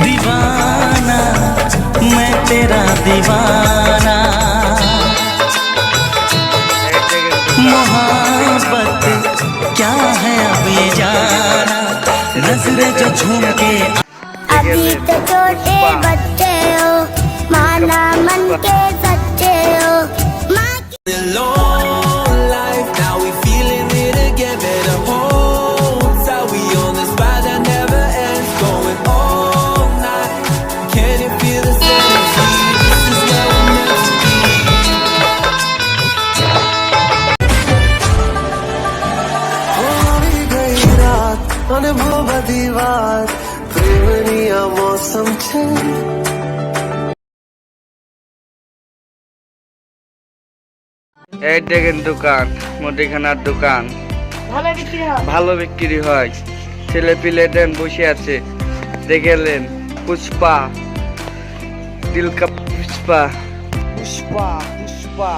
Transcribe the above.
दीवाना मैं तेरा दीवाना मोहब्बत क्या है अब ये जाना नजरें जो झूम के अभी तो छोटे बच्चे हो माना मन के सच्चे हो मौसम এই দেখেন দোকান, মুদিখানার দোকান, ভালো বিক্রি হয়। ছেলে পিলে দেন বসে আছে, দেখলেন পুষ্পা, দিল কা পুষ্পা, পুষ্পা পুষ্পা